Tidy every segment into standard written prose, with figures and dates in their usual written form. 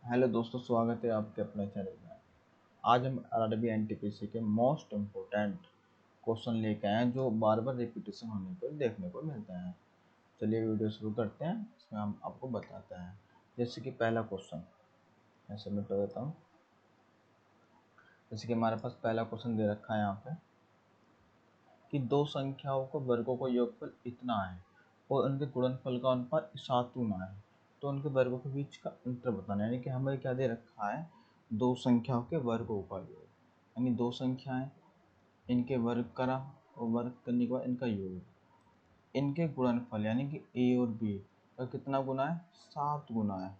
Hello दोस्तों, स्वागत है आपके अपने चैनल में। आज हम आरआरबी एनटीपीसी के मोस्ट इम्पोर्टेंट क्वेश्चन लेके आए हैं जो बार बार रिपीटेशन होने पर देखने को मिलते हैं। चलिए वीडियो शुरू करते हैं। इसमें हम आपको बताते हैं। जैसे कि पहला क्वेश्चन मैं सबमिट कर देता हूँ। जैसे कि हमारे पास पहला क्वेश्चन दे रखा है यहाँ पे कि दो संख्याओं को वर्गों का योगफल इतना है और उनके गुणनफल का अनुपात 7 गुना है, तो उनके वर्गों के बीच का अंतर बताना है। यानी कि हमें क्या दे रखा है, दो संख्याओं के वर्गों का योग। यानी दो संख्याएं, इनके वर्ग करा और वर्ग करने के बाद इनका योग, इनके गुणनफल यानी कि ए और बी का कितना गुना है, 7 गुना है,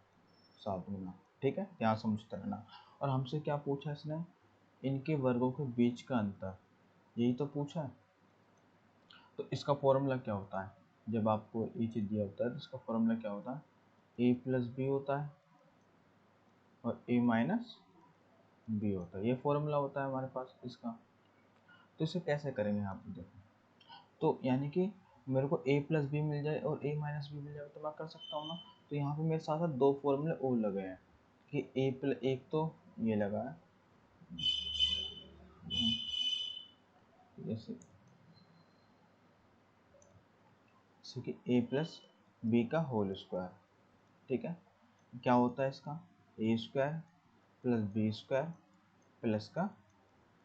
7 गुना। ठीक है, यहाँ समझते रहना। और हमसे क्या पूछा इसने, इनके वर्गों के बीच का अंतर, यही तो पूछा है। तो इसका फॉर्मूला क्या होता है, जब आपको ये चीज़ दिया होता है तो इसका फॉर्मूला क्या होता है, ए प्लस बी होता है और ए माइनस बी होता है। ये फॉर्मूला होता है हमारे पास इसका। तो इसे कैसे करेंगे यहाँ पे देखो, तो यानी कि मेरे को ए प्लस बी मिल जाए और ए माइनस बी मिल जाए तो मैं कर सकता हूँ ना। तो यहाँ पे मेरे साथ साथ दो फॉर्मूले और लगे हैं कि ए प्लस, एक तो ये लगा है जैसे कि ए प्लस बी का होल स्क्वायर। ठीक है, क्या होता है इसका, A square plus B square plus का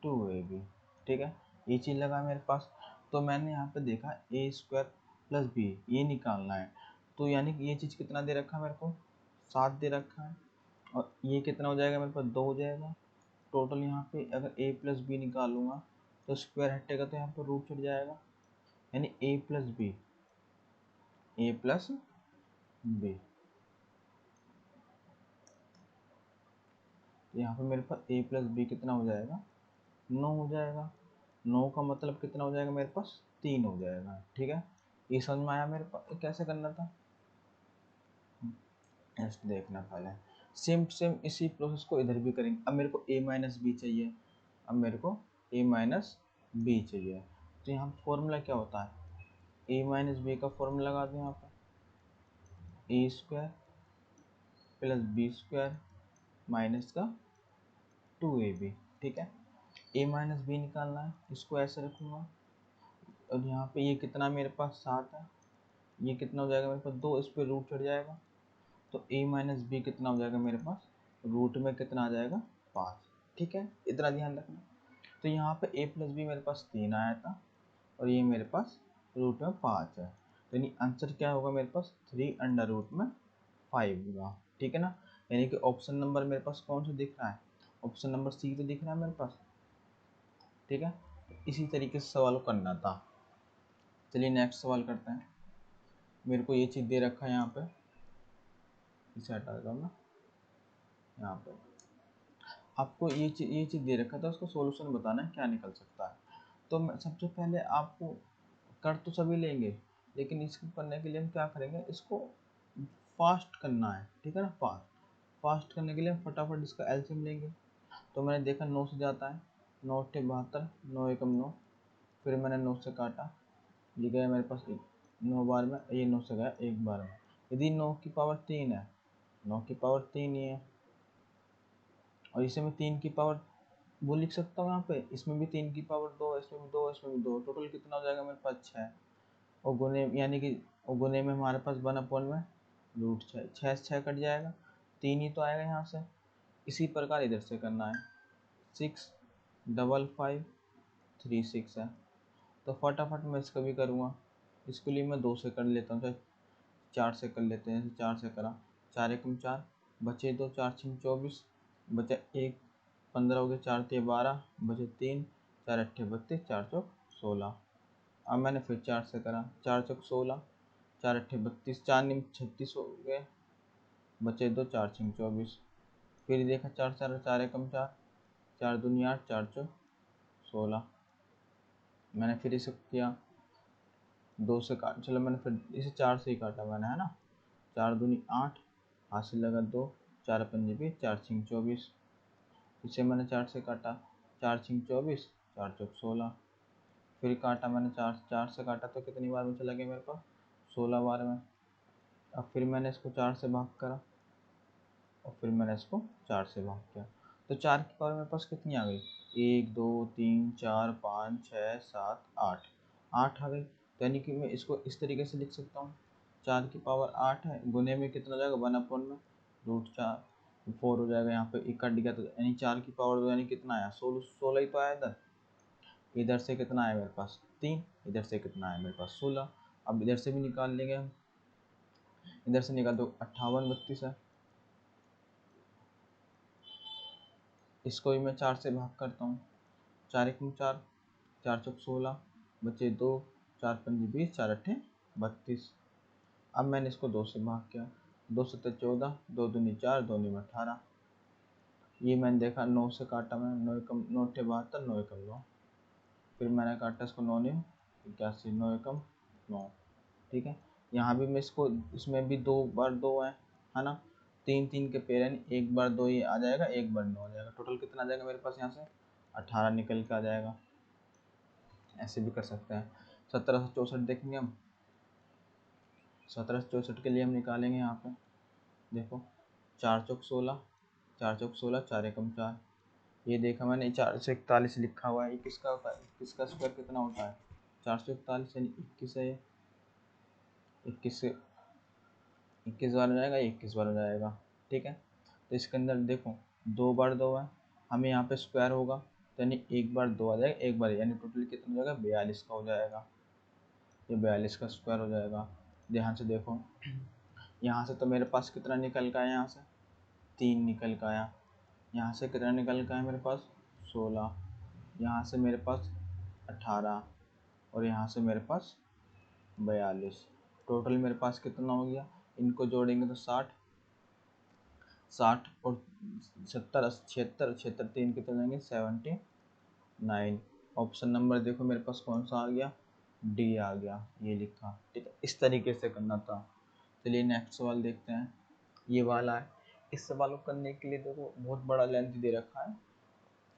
2ab। ठीक है, ये चीज़ लगा मेरे पास। तो मैंने यहाँ पे देखा ए स्क्वायर प्लस बी ये निकालना है, तो यानी कि ये चीज़ कितना दे रखा है मेरे को, 7 दे रखा है। और ये कितना हो जाएगा मेरे पास, 2 हो जाएगा। टोटल यहाँ पे अगर ए प्लस बी निकालूंगा तो स्क्वायर हटेगा तो यहाँ पर रूट चढ़ जाएगा, यानी ए प्लस बी, ए प्लस बी। यहाँ पे मेरे पास ए प्लस बी कितना हो जाएगा, 9 हो जाएगा। 9 का मतलब कितना हो जाएगा मेरे पास, 3 हो जाएगा। ठीक है, ये समझ में आया मेरे पास कैसे करना था, ऐसे देखना पहले। सेम सेम इसी प्रोसेस को इधर भी करेंगे। अब मेरे को a माइनस बी चाहिए, अब मेरे को a माइनस बी चाहिए। तो यहाँ फॉर्मूला क्या होता है, a माइनस बी का फॉर्मूला लगा दूँ यहाँ पर, A square plus B square minus का 2ab। ठीक है, a माइनस बी निकालना है, इसको ऐसे रखूँगा। और यहाँ पे ये कितना मेरे पास 7 है, ये कितना हो जाएगा मेरे पास 2, इस पर रूट चढ़ जाएगा। तो a माइनस बी कितना हो जाएगा मेरे पास, रूट में कितना आ जाएगा, 5। ठीक है, इतना ध्यान रखना। तो यहाँ पे a प्लस बी मेरे पास 3 आया था और ये मेरे पास रूट में 5 है। तो यानी आंसर क्या होगा मेरे पास, 3 अंडर रूट में 5 होगा। ठीक है ना, यानी कि ऑप्शन नंबर मेरे पास कौन सा दिख रहा है, ऑप्शन नंबर सी तो दिख रहा है मेरे पास। ठीक है, इसी तरीके से सवाल करना था। चलिए नेक्स्ट सवाल करते हैं। मेरे को ये चीज़ दे रखा है यहाँ पे, इसे हटा देता हूँ मैं। यहाँ पे आपको ये चीज़ दे रखा था, उसका सॉल्यूशन बताना है क्या निकल सकता है। तो मैं सबसे पहले आपको कर तो सभी लेंगे, लेकिन इसको करने के लिए हम क्या करेंगे, इसको फास्ट करना है। ठीक है ना, फास्ट करने के लिए हम फटाफट इसका एलसीएम लेंगे। तो मैंने देखा 9 से जाता है, 9 8 72, 9 एकम 9। फिर मैंने 9 से काटा, ये गया मेरे पास 9 बार में, ये 9 से गया 1 बार में। यदि 9 की पावर 3 है, 9 की पावर 3 ही है, और इसे मैं 3 की पावर वो लिख सकता हूँ यहाँ पे, इसमें भी 3 की पावर 2, इसमें भी 2, इसमें भी 2, टोटल कितना हो जाएगा मेरे पास 6। और गुने यानी कि और गुने में हमारे पास 1 अपॉन में रूट 6, 6 से 6 कट जाएगा, 3 ही तो आएगा यहाँ से। इसी प्रकार इधर से करना है, 6 डबल 5 3 6 है। तो फटाफट मैं इसका भी करूँगा, इसके लिए मैं 2 से कर लेता हूँ, चाहे 4 से कर लेते हैं। जैसे 4 से करा, 4 एकम 4, बचे 2, 4 6 24, बचा 1, 15 हो गए, 4 3 12, बचे 3, 4 8 32, 4 चौक 16। अब मैंने फिर 4 से करा, 4 चौक 16, 4 8 32, 4 निम 36 हो गए, बचे 2, 4 6 24। फिर देखा 4 4 4 एकम 4, 4 दूनी 8, 4 चौक 16। मैंने फिर इसे किया 2 से काट, चलो मैंने फिर इसे 4 से ही काटा मैंने, है ना। 4 दूनी 8, हाथ से लगा 2, 4 पंजे भी 4 6 24। इसे मैंने 4 से काटा, 4 6 24, 4 चौक 16। फिर काटा मैंने 4 से काटा तो कितनी बार में चला गया मेरे पास, 16 बार में। अब फिर मैंने इसको 4 से भाग करा और फिर मैंने इसको 4 से भाग किया, तो 4 की पावर मेरे पास कितनी आ गई, 1 2 3 4 5 6 7 8, 8 आ गई। तो यानी कि मैं इसको इस तरीके से लिख सकता हूँ, 4 की पावर 8 है, गुने में कितना हो जाएगा 1 में √4, 4 हो जाएगा, यहाँ पे एक कट गया तो यानी 4 की पावर 2 यानी कितना आया 16, 16 ही तो आया इधर। इधर से कितना आया मेरे पास 3, इधर से कितना आया मेरे पास 16। अब इधर से भी निकाल लेंगे हम, इधर से निकाल दो 58 32 है, इसको भी मैं 4 से भाग करता हूँ, 4 1 4, 4 चौक 16, बचे 2, 4 5 20, 4 8 32। अब मैंने इसको 2 से भाग किया, 2 7 14, 2 दूनी 4, 2 9 18। ये मैंने देखा 9 से काटा, मैं 9 कम 9 72, 9 कम 9, फिर मैंने काटा इसको 9 9 81, 9 कम 9। ठीक है, यहाँ भी मैं इसको, इसमें भी 2 बार 2 है ना, 3 3 के पेयर यानी 1 बार 2 ये आ जाएगा, 1 बार 9 आ जाएगा, टोटल कितना आ जाएगा मेरे पास यहाँ से 18 निकल के आ जाएगा। ऐसे भी कर सकते हैं। 1764 देखेंगे हम, 1764 के लिए हम निकालेंगे यहाँ पे, देखो 4 चौक 16, 4 चौक 16, 4 एकम 4, ये देखा मैंने 441 लिखा हुआ है, ये किसका होता है, 21 का स्क्वायर कितना होता है 441 यानी 21 है, ये 21 से 21 बार हो जाएगा, 21 बार हो जाएगा। ठीक है, तो इसके अंदर देखो 2 बार 2 है, हमें यहाँ पे स्क्वायर होगा तो यानी 1 बार 2 आ जाएगा, 1 बार यानी टोटल कितना हो जाएगा 42 का हो जाएगा, ये 42 का स्क्वायर हो जाएगा। ध्यान से देखो, यहाँ से तो मेरे पास कितना निकल का है, यहाँ से 3 निकल का आया, यहाँ से कितना निकल का है मेरे पास 16, यहाँ से मेरे पास 18 और यहाँ से मेरे पास 42, टोटल मेरे पास कितना हो गया, इनको जोड़ेंगे तो 60, 60 और 70 76, 76 3 कितने हो जाएंगे 79। ऑप्शन नंबर देखो मेरे पास कौन सा आ गया, डी आ गया, ये लिखा। ठीक है, इस तरीके से करना था। चलिए नेक्स्ट सवाल देखते हैं, ये वाला है। इस सवाल को करने के लिए देखो बहुत बड़ा लेंथ दे रखा है,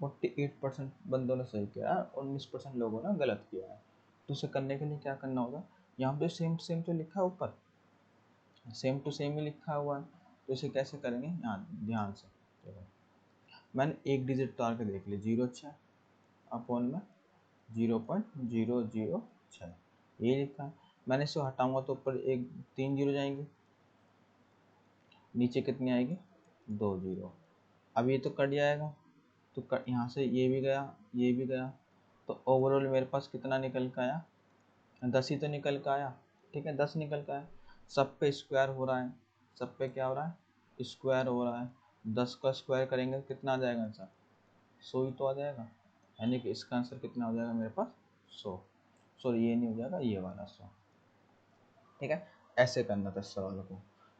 48% बंदों ने सही किया है, 19% लोगों ने गलत किया है। तो उसे करने के लिए क्या करना होगा, यहाँ पे सेम टू सेम तो लिखा है ऊपर, सेम टू सेम ही लिखा हुआ है, तो इसे कैसे करेंगे, यहाँ ध्यान से देखो, मैंने एक डिजिट उतार के देख लिया 0.6 अपॉन में 0.006, ये लिखा है। मैंने इसे हटाऊंगा तो ऊपर एक 3 जीरो जाएंगे, नीचे कितनी आएगी 2 जीरो। अब ये तो कट जाएगा, तो कट यहाँ से ये भी गया, ये भी गया, तो ओवरऑल मेरे पास कितना निकल का आया, 10 ही तो निकल का आया। ठीक है, 10 निकल का आया, सब पे स्क्वायर हो रहा है, सब पे क्या हो रहा है स्क्वायर हो रहा है, 10 का स्क्वायर करेंगे तो कितना आ जाएगा आंसर 100 ही तो आ जाएगा, यानी कि इसका आंसर कितना हो जाएगा मेरे पास 100, सॉरी ये नहीं हो जाएगा, ये वाला 100। ठीक है, ऐसे करना था इस सवाल को,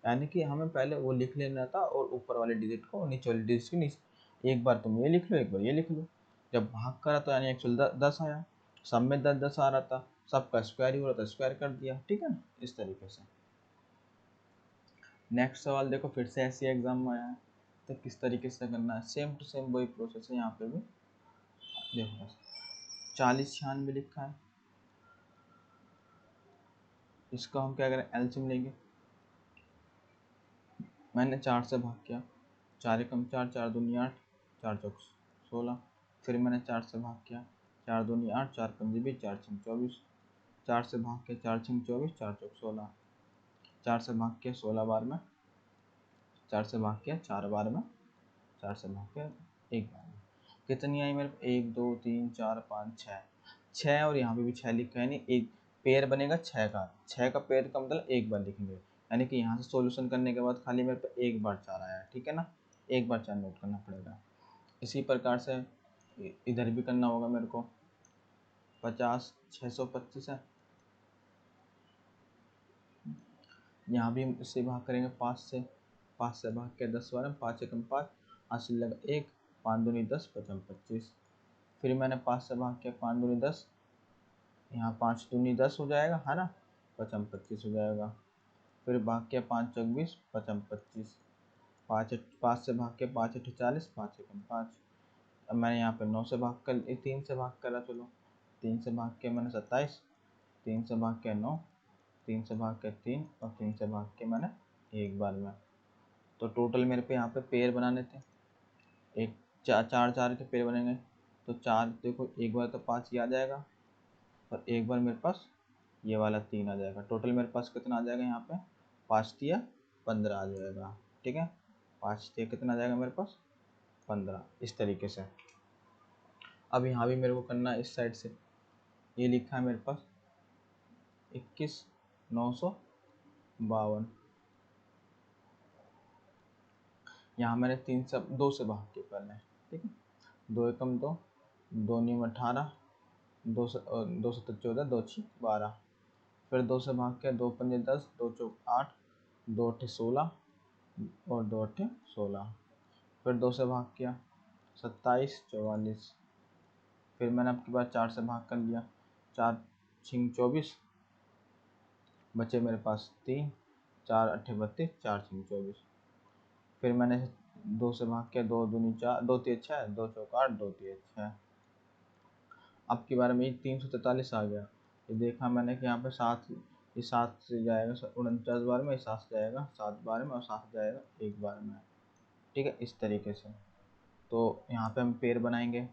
यानी कि हमें पहले वो लिख लेना था और ऊपर वाले डिजिट को नीचे वाले डिजिट के नीचे, एक बार तुम ये लिख लो, एक बार ये लिख लो। जब भाग करा तो यानी एक्चुअल 10 आया, सब में 10 10 आ रहा था, सबका स्क्वायर ही हो रहा था, स्क्वायर कर दिया। ठीक है ना, इस तरीके से। नेक्स्ट सवाल देखो, फिर से ऐसे एग्जाम में आया है, तो किस तरीके से करना है, सेम टू सेम वही प्रोसेस है यहाँ पे भी। देखो 40 96 लिखा है, इसका हम क्या करें एलसीएम लेंगे, मैंने 4 से भाग किया, 4 एकम 4, 4 दूनी 8, 4 चौक 16, फिर मैंने 4 से भाग किया, 4 दूनी 8, 4 पंजे 20, 4 छंग 24, 4 से भाग किया, 4 छंग 24, 4 चौक 16, 4 से भाग किया 16 बार में, 4 से भाग किया 4 बार में, 4 से भाग किया 1 बार में, कितनी आई मेरे 1 2 3 4 5 6, 6 और यहाँ पे भी 6 लिखा है, यानी एक पेयर बनेगा 6 का, 6 का पेयर का मतलब एक बार लिखेंगे, यानी कि यहाँ से सॉल्यूशन करने के बाद खाली मेरे पे एक बार 4 आया है। ठीक है ना, एक बार 4 नोट करना पड़ेगा। इसी प्रकार से इधर भी करना होगा मेरे को, 50 625 है, यहाँ भी इससे भाग करेंगे 5 से, 5 से भाग के 10 बार में, 5 एकम 5, 80 लगा 1, 5 दूनी 10, 55 25, फिर मैंने 5 से भाग किया, 5 दूनी 10, यहाँ 5 दूनी 10 हो जाएगा है ना, 55 25 हो जाएगा, फिर भाग के 5 चौक 20, 55 25, 5 से भाग के 5 अट्ठे 40, 5 एकम 5। अब मैंने यहाँ पे 9 से भाग कर 3 से भाग करा, चलो 3 से भाग के मैंने 27, 3 से भाग के 9, 3 से भाग के 3 और 3 से भाग के मैंने एक बार में, तो टोटल मेरे पे यहाँ पे पेयर बनाने थे, एक चार चार के पेयर बनेंगे। तो चार देखो, एक बार तो 5 ये आ जाएगा और एक बार मेरे पास ये वाला 3 आ जाएगा। टोटल मेरे पास कितना आ जाएगा यहाँ पे, 5 तिया 15 आ जाएगा। ठीक है, 5 तिया कितना आ जाएगा मेरे पास, 15। इस तरीके से अब यहाँ भी मेरे को करना है इस साइड से। ये लिखा है मेरे पास 21,952। यहाँ मैंने 2 से भाग के करना है। ठीक है, 2 एकम 2, 2 न्यूम 18, 2 सत्तर 14, 2 छी 12। फिर 2 से भाग के 2 पंजे 10, 2 चौक 8, 2 अट्ठे 16 और 2 अट्ठे 16। फिर 2 से भाग किया 27, 44। फिर मैंने आपके पास 4 से भाग कर लिया, 4 छिंग 24, बचे मेरे पास 3, 4 अट्ठे 32, 4 छिंग 24। फिर मैंने 2 से भाग किया, 2 दूनी 4, 2 तिया 6, 2 चौक 8, 2 तिया 6। अब की बार में ये 343 आ गया। ये देखा मैंने कि यहाँ पे 7, ये 7 से जाएगा 49 बार में, 7 से जाएगा 7 बार में और 7 से जाएगा 1 बार में। ठीक है, इस तरीके से। तो यहाँ पे हम पेयर बनाएंगे,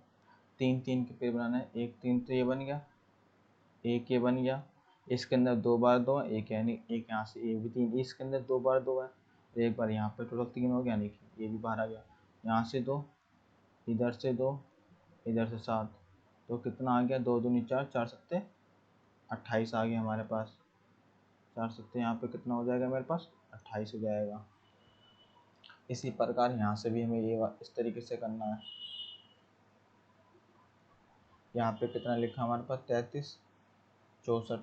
3 3 के पेयर बनाना है। एक 3 तो ये बन गया, एक ये बन गया, इसके अंदर 2 बार 2 है, एक यानी एक यहाँ से ये भी 3, इसके अंदर 2 बार 2 है, एक बार यहाँ पे टोटल 3 हो गया, यानी कि ये भी बाहर आ गया। यहाँ से 2, इधर से 2, इधर से 7, तो कितना आ गया, 2 दूनी 4, 4 सत्ते 28 आ गया हमारे पास। 4 सत्ते यहाँ पे कितना हो जाएगा मेरे पास, 28 हो जाएगा। इसी प्रकार यहाँ से भी हमें ये इस तरीके से करना है। यहाँ पे कितना लिखा हमारे पास, 33, 64।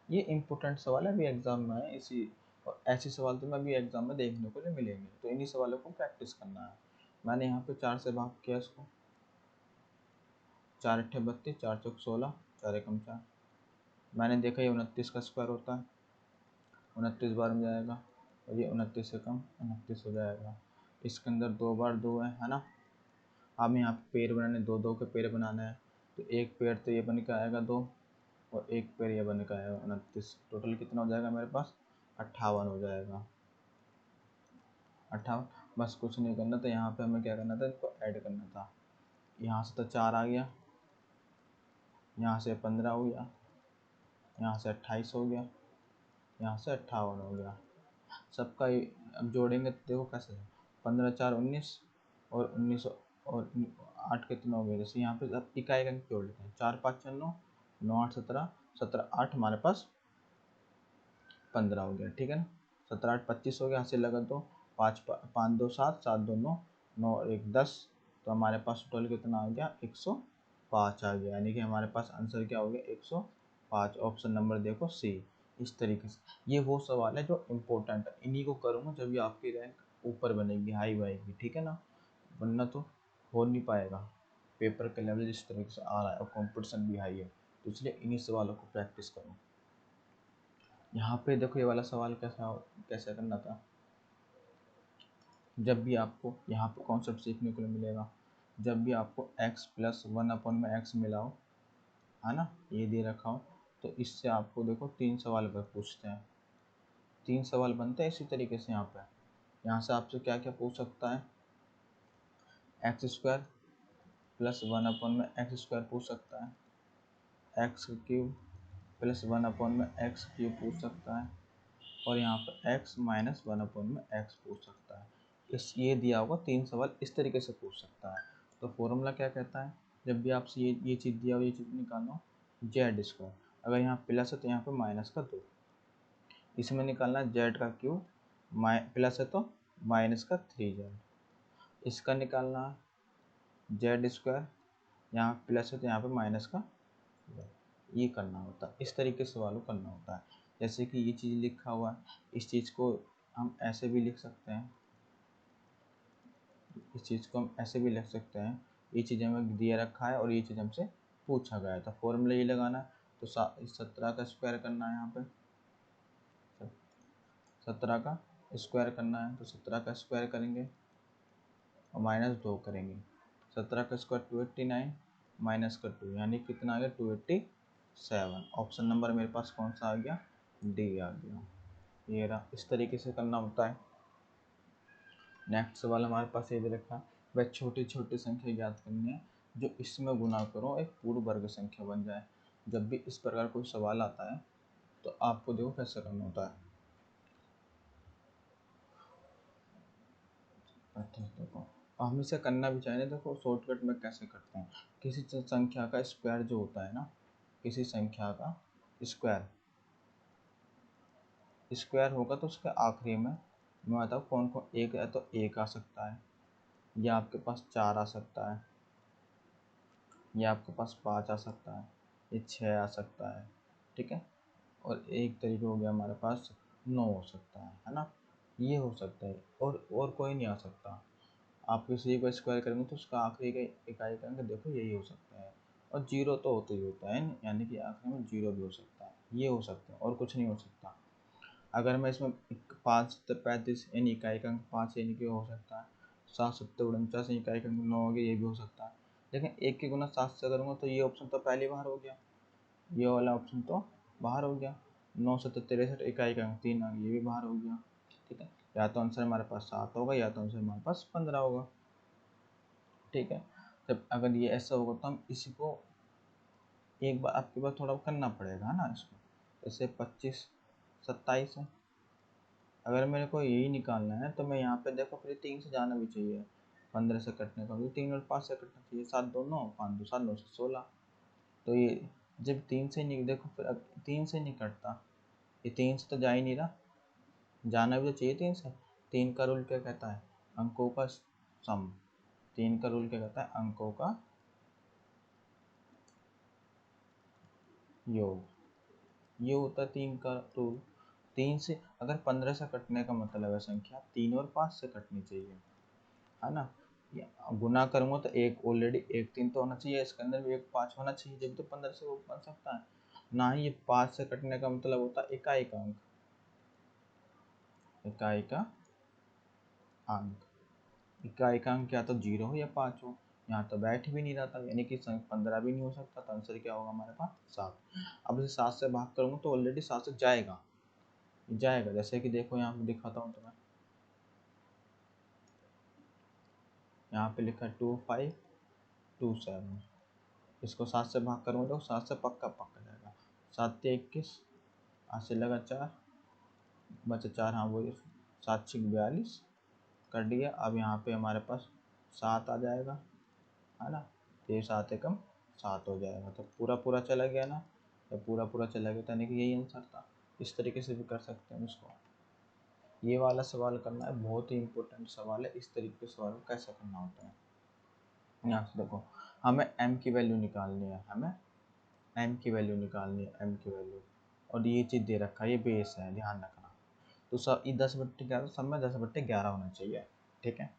ये इम्पोर्टेंट सवाल है, अभी एग्जाम में है इसी, और ऐसे सवाल तो मैं अभी एग्जाम में देखने को नहीं मिलेंगे, तो इन्हीं सवालों को प्रैक्टिस करना है। मैंने यहाँ पे 4 से भाग किया इसको, 4 अट्ठे 32, 4 चौक 16, 4 एकम 4। मैंने देखा ये 29 का स्क्वायर होता है, 29 बार में जाएगा, और ये 29 एकम 29 हो जाएगा। इसके अंदर 2 बार 2 है ना। अब यहाँ पे पेड़ बनाने, 2 2 के पेड़ बनाना है। तो एक पेड़ तो ये बन के आएगा 2, और एक पेड़ ये बन के आएगा 29। टोटल कितना हो जाएगा मेरे पास, 58 हो जाएगा। 58, बस कुछ नहीं करना था। यहाँ पे हमें क्या करना था, इनको ऐड करना था। यहाँ से तो 4 आ गया, यहाँ से 15 हो गया, यहाँ से 28 हो गया, यहाँ से 58 हो गया। सबका अब जोड़ेंगे तो देखो कैसे, 15 4 19, और 19 और 8 कितना हो गया। जैसे यहाँ पे अब इकाई का जोड़ लेते हैं, 4 5 6 9, 9 8 17, 17 8 हमारे पास 15 हो गया। ठीक है ना, 17 8 25 हो गया। यहाँ से लगा दो, 5 5 2 7, 7 2 9, 9 1 10। तो हमारे पास टोटल कितना आ गया, 105 आ गया। यानी कि हमारे पास आंसर क्या हो गया, 105। ऑप्शन नंबर देखो सी। इस तरीके से ये वो सवाल है जो इम्पोर्टेंट है, इन्हीं को करूँगा जब भी आपकी रैंक ऊपर बनेगी, हाई बनेगी। ठीक है ना, वरना तो हो नहीं पाएगा। पेपर का लेवल जिस तरीके से आ रहा है और कंपटीशन भी हाई है, तो इसलिए इन्हीं सवालों को प्रैक्टिस करो। यहाँ पे देखो ये वाला सवाल कैसे करना था। जब भी आपको यहाँ पे कॉन्सेप्ट सीखने को मिलेगा, जब भी आपको x प्लस 1 में x मिला हो, है ना, ये दे रखा हो, तो इससे आपको देखो 3 सवाल पर पूछते हैं, 3 सवाल बनते हैं इसी तरीके से। यहाँ से आपसे क्या क्या पूछ सकता है, एक्स स्क्वायर प्लस 1 में एक्स स्क्वायर पूछ सकता है, एक्स क्यूब प्लस 1 में एक्स क्यूब पूछ सकता है, और यहाँ पर x माइनस 1 में x पूछ सकता है। इस ये दिया होगा 3 सवाल इस तरीके से पूछ सकता है। तो फॉर्मूला क्या कहता है, जब भी आपसे ये चीज़ दिया हो, ये चीज़ निकालना हो, जेड स्क्वायर, अगर यहाँ प्लस है तो यहाँ पे माइनस का 2, इसमें निकालना है जेड का क्यूब, प्लस है तो माइनस का 3z, इसका निकालना है जेड स्क्वायर, यहाँ प्लस है तो यहाँ पे माइनस का, ये करना होता है। इस तरीके से सवालों करना होता है। जैसे कि ये चीज़ लिखा हुआ है, इस चीज़ को हम ऐसे भी लिख सकते हैं, इस चीज़ को हम ऐसे भी लिख सकते हैं। ये चीज़ हमें दिया रखा है और ये चीज़ हमसे पूछा गया था, फॉर्मूला ये लगाना है। तो 17 का स्क्वायर करना है, यहाँ पे 17 का स्क्वायर करना है, तो 17 का स्क्वायर करेंगे और माइनस 2 करेंगे। 17 का स्क्वायर 289, माइनस का 2, यानी कितना आ गया 287। ऑप्शन नंबर मेरे पास कौन सा आ गया, डी आ गया। ये रहा, इस तरीके से करना होता है। नेक्स्ट सवाल हमारे पास ये दे रखा है, वह छोटी छोटी संख्या ज्ञात करनी है जो इसमें गुना करो एक पूर्ण वर्ग संख्या बन जाए। जब भी इस प्रकार कोई सवाल आता है तो आपको देखो कैसे करना होता है। देखो हम इसे करना भी चाहें, देखो शॉर्टकट में कैसे करते हैं। किसी संख्या का स्क्वायर जो होता है ना, किसी संख्या का स्क्वायर स्क्वायर होगा तो उसके आखिरी में मैं बताऊँ कौन कौन, एक है तो एक आ सकता है, या आपके पास 4 आ सकता है, या आपके पास 5 आ सकता है, ये 6 आ सकता है, ठीक है। और एक तरीके हो गया हमारे पास 9 हो सकता है ना, ये हो सकता है, और कोई नहीं आ सकता। आप किसी को स्क्वायर करेंगे तो उसका आखिरी का इकाई करेंगे, देखो यही हो सकता है। और जीरो तो होता ही होता है, यानी कि आखिरी में जीरो भी हो सकता है, ये हो सकता है और कुछ नहीं हो सकता। अगर मैं इसमें 5 35 यानी इकाई का अंक 5 यानी कि हो सकता है, 7 7 49 इकाई का अंक 9 हो गया, ये भी हो सकता है। लेकिन 1 के गुना 7 से करूँगा तो ये ऑप्शन तो पहले बाहर हो गया, ये वाला ऑप्शन तो बाहर हो गया। 9 7 63 इकाई का अंक 3 आ गया, ये भी बाहर हो गया, ठीक है। या तो आंसर हमारे पास 7 होगा या तो आंसर हमारे पास 15 होगा, ठीक है। जब अगर ये ऐसा होगा तो हम इसी को एक बार आपके पास थोड़ा करना पड़ेगा ना इसको। जैसे 25 27 है, अगर मेरे को यही निकालना है तो मैं यहाँ पे देखो फिर 3 से जाना भी चाहिए, 15 से कटने का, 3 और 5 से कटना चाहिए, 7 2 9 5 2 7 9 से 16। तो ये जब 3 से नहीं, देखो फिर अब 3 से नहीं कटता, ये 3 से तो जा ही नहीं रहा, जाना भी तो चाहिए 3 से। 3 का रूल क्या कहता है, अंकों का सम। 3 का रूल क्या कहता है, अंकों का योग, ये होता है 3 का रूल। 3 से अगर 15 से कटने का मतलब है संख्या 3 और 5 से कटनी चाहिए, है ना। ये गुना करूँगा तो एक ऑलरेडी एक 3 तो होना चाहिए, इसके अंदर भी एक 5 होना चाहिए, जब तो 15 से वो बन सकता है ना ही। ये 5 से कटने का मतलब होता है इकाई का अंक, इकाई का अंक, इकाई का अंक या तो 0 हो या 5 हो, यहाँ तो बैठ भी नहीं रहा था, यानी कि 15 भी नहीं हो सकता, तो आंसर क्या होगा हमारे पास 7। अब इसे 7 से भाग करूँगा तो ऑलरेडी 7 से जाएगा, जैसे कि देखो यहाँ पे दिखाता हूँ तुम्हें, यहाँ पे लिखा है 2527, इसको 7 से भाग करूँगा तो 7 से पक्का जाएगा, 7 21, 8 से लगा 4 बचा 4, हाँ वही 7 6 42 कर दिया। अब यहाँ पे हमारे पास 7 आ जाएगा, है ना, तो ये 7 एकम 7 हो जाएगा, तो पूरा पूरा चला गया ना, जब पूरा पूरा चला गया तो यानी कि यही आंसर था। इस तरीके से भी कर सकते हैं इसको। ये वाला सवाल करना है, बहुत ही इंपॉर्टेंट सवाल है, इस तरीके के सवाल को कैसे करना होता है। यहाँ से देखो, हमें m की वैल्यू निकालनी है, हमें m की वैल्यू निकालनी है, m की वैल्यू, और ये चीज़ दे रखा है, ये बेस है, ध्यान रखना। तो सब ये 10/11 सब में 10/11 होना चाहिए, ठीक है,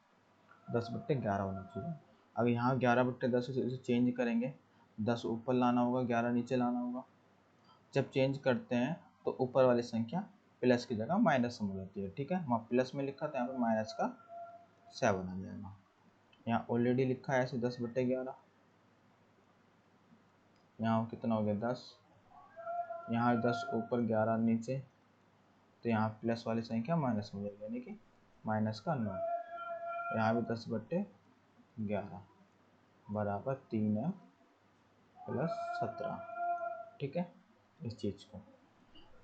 10/11 होना चाहिए। अब यहाँ 11/10 इसे चेंज करेंगे, 10 ऊपर लाना होगा, 11 नीचे लाना होगा। जब चेंज करते हैं तो ऊपर वाली संख्या प्लस की जगह माइनस में हो जाती है, ठीक है। वहाँ प्लस में लिखा था, यहाँ पर माइनस का 7 आ जाएगा। यहाँ ऑलरेडी लिखा है ऐसे 10/11, यहाँ कितना हो गया 10, यहाँ 10 ऊपर 11 नीचे, तो यहाँ प्लस वाली संख्या माइनस में हो जाएगी, यानी कि माइनस का 9। यहाँ भी 10/11 बराबर 3m + 17, ठीक है, इस चीज़ को।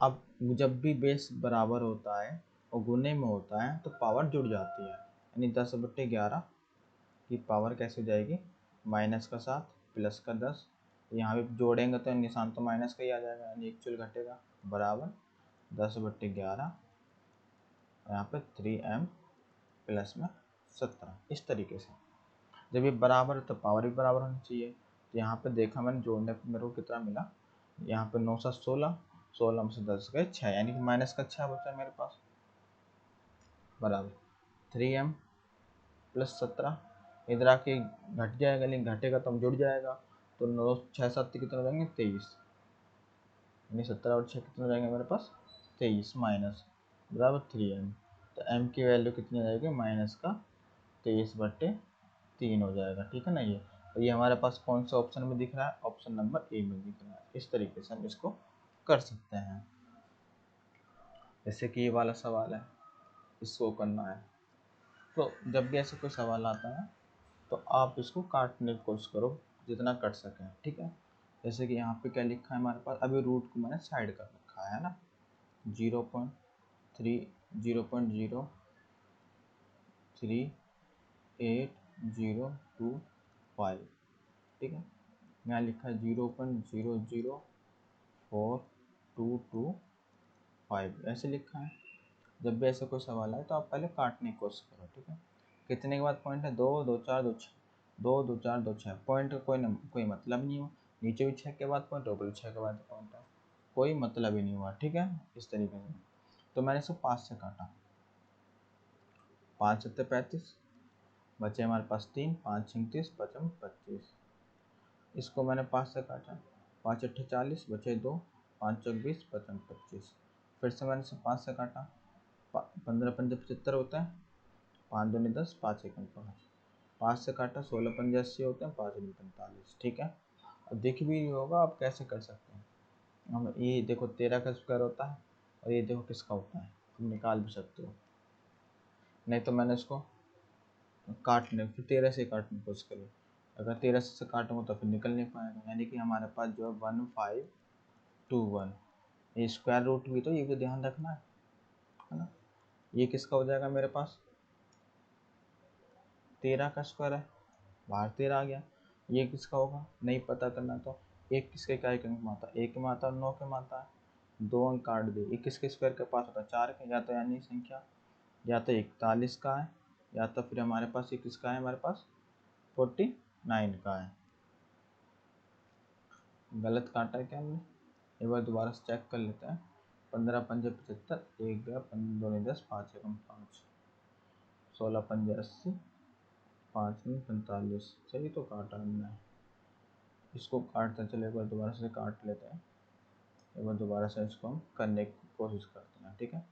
अब जब भी बेस बराबर होता है और गुने में होता है तो पावर जुड़ जाती है, यानी 10/11 की पावर कैसे हो जाएगी, माइनस का 7 प्लस का 10, यहाँ भी जोड़ेंगे तो निशान तो माइनस का ही आ जाएगा, यानी एक्चुअल घटेगा, बराबर 10/11, यहाँ पे 3m + 17, इस तरीके से। जब ये बराबर है तो पावर भी बराबर होनी चाहिए। तो यहाँ पे देखा मैंने, जोड़ने पर मेरे को कितना मिला, यहाँ पे 9 7 16, 16 में से 10 गए 6, यानी कि माइनस का 6 बचा मेरे पास, बराबर 3m + 17। इधर आके घट जाएगा, लेकिन घटेगा तो हम जुड़ जाएगा, तो 9 6 7 कितने हो जाएंगे 23, यानी 17 और 6 कितने हो जाएंगे मेरे पास 23, माइनस बराबर 3m। तो m की वैल्यू कितनी आ जाएगी, माइनस का 23/3 हो जाएगा, ठीक है ना। ये तो ये हमारे पास कौन सा ऑप्शन में दिख रहा है, ऑप्शन नंबर ए में दिख रहा है। इस तरीके से हम इसको कर सकते हैं। जैसे कि ये वाला सवाल है, इसको करना है, तो जब भी ऐसा कोई सवाल आता है तो आप इसको काटने की कोशिश करो जितना कट सके, ठीक है। जैसे कि यहाँ पे क्या लिखा है हमारे पास, अभी रूट को मैंने साइड कर रखा है ना, 0.0303825, ठीक है। यहाँ लिखा है 0.00422 ऐसे लिखा है। जब भी ऐसा कोई सवाल आए तो आप पहले काटने की कोशिश करो, ठीक है। कितने के बाद पॉइंट है, 2 2 4 2 6, 2 2 4 2 6 पॉइंट का कोई मतलब नहीं हुआ। नीचे भी 6 के बाद पॉइंट, ऊपर भी 6 के बाद पॉइंट है, कोई मतलब ही नहीं हुआ, ठीक है। इस तरीके से तो मैंने इसको 5 से काटा, 5 सत्ते 35, बचे हमारे पास 3, 5 36, पचम 25। इसको मैंने 5 से काटा, 5 अट्ठे 40, बचे 2, 5 चौक 20, पचम 25। फिर से मैंने इसे 5 से काटा, 15 पंजे 75 होता है, 5 दूनी 10, 5 एकम 5। 5 से काटा, 16 पंजे 80 होते हैं, 5 दूनी 45, ठीक है। अब दिख भी नहीं होगा आप कैसे कर सकते हैं। हम ये देखो 13 का स्क्वायर होता है और ये देखो किसका होता है, तुम निकाल भी सकते हो। नहीं तो मैंने इसको काटने, फिर 13 से काटने की कोशिश करी, अगर 13 से काटूंगा तो फिर निकल नहीं पाएगा। यानी कि हमारे पास जो है 1521, ये स्क्वायर रूट भी, तो ये भी ध्यान रखना है ना। ये किसका हो जाएगा मेरे पास, 13 का स्क्वायर है, बाहर 13 आ गया। ये किसका होगा, नहीं पता करना तो एक किसके क्या एक अंक माता, 1 के माता और 9 के माता है, 2 अंक काट दिए। 21 के स्क्वायर के पास होता है 4 के, या तो यानी संख्या या तो 41 का है, या तो फिर हमारे पास ये किसका है, हमारे पास 49 का है। गलत काटा है क्या हमने, एक बार दोबारा से चेक कर लेते हैं। 15 पंजे 75, 1 गया, 15 दूनी 10, 5 एकम 5, 16 पंजे 80, 5 में 45, सही तो काटा हमने। इसको काटते चले, एक बार दोबारा से काट लेते हैं, एक बार दोबारा से इसको हम करने की कोशिश करते हैं, ठीक है।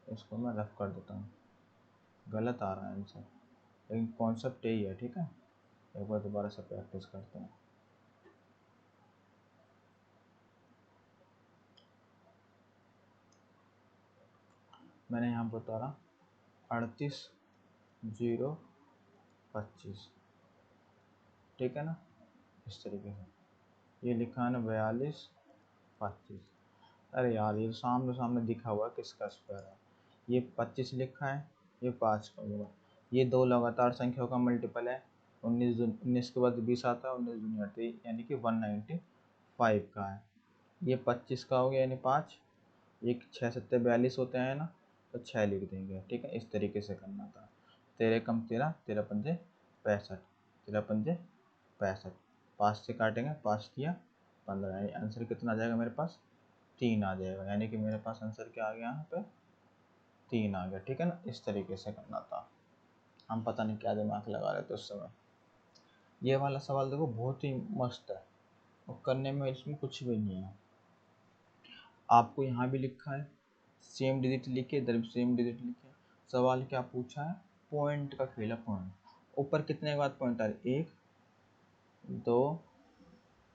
इसको मैं रफ कर देता हूँ, गलत आ रहा है आंसर, लेकिन कॉन्सेप्ट यही है, ठीक है। एक बार दोबारा से प्रैक्टिस करते हैं। मैंने यहाँ बता रहा 38,025, ठीक है ना, इस तरीके से। ये लिखा है ना 42,25। अरे यार ये सामने सामने दिखा हुआ है किसका स्क्वायर है, ये 25 लिखा है, ये 5 का होगा। ये दो लगातार संख्याओं का मल्टीपल है, 19 के बाद 20 आता है, 19 दूनी 38, यानी कि 195 का है। ये 25 का हो गया यानी 5, एक 6 सत्ते 42 होते हैं ना, तो 6 लिख देंगे, ठीक है। इस तरीके से करना था। 13 कम 13, 13 पंजे 65, 13 पंजे 65, 5 से काटेंगे, 5 किया 15, यानी आंसर कितना आ जाएगा मेरे पास, 3 आ जाएगा। यानी कि मेरे पास आंसर क्या आ गया यहाँ पे, 3 आ गया, ठीक है ना। इस तरीके से करना था। हम पता नहीं क्या दिमाग लगा रहे थे उस समय। ये वाला सवाल देखो बहुत ही मस्त है और करने में इसमें कुछ भी नहीं है। आपको यहाँ भी लिखा है सेम डिजिट लिखिए, इधर भी सेम डिजिट लिखिए। सवाल क्या पूछा है, पॉइंट का खेल है, पॉइंट। ऊपर कितने के बाद पॉइंट आ रहे, 1 2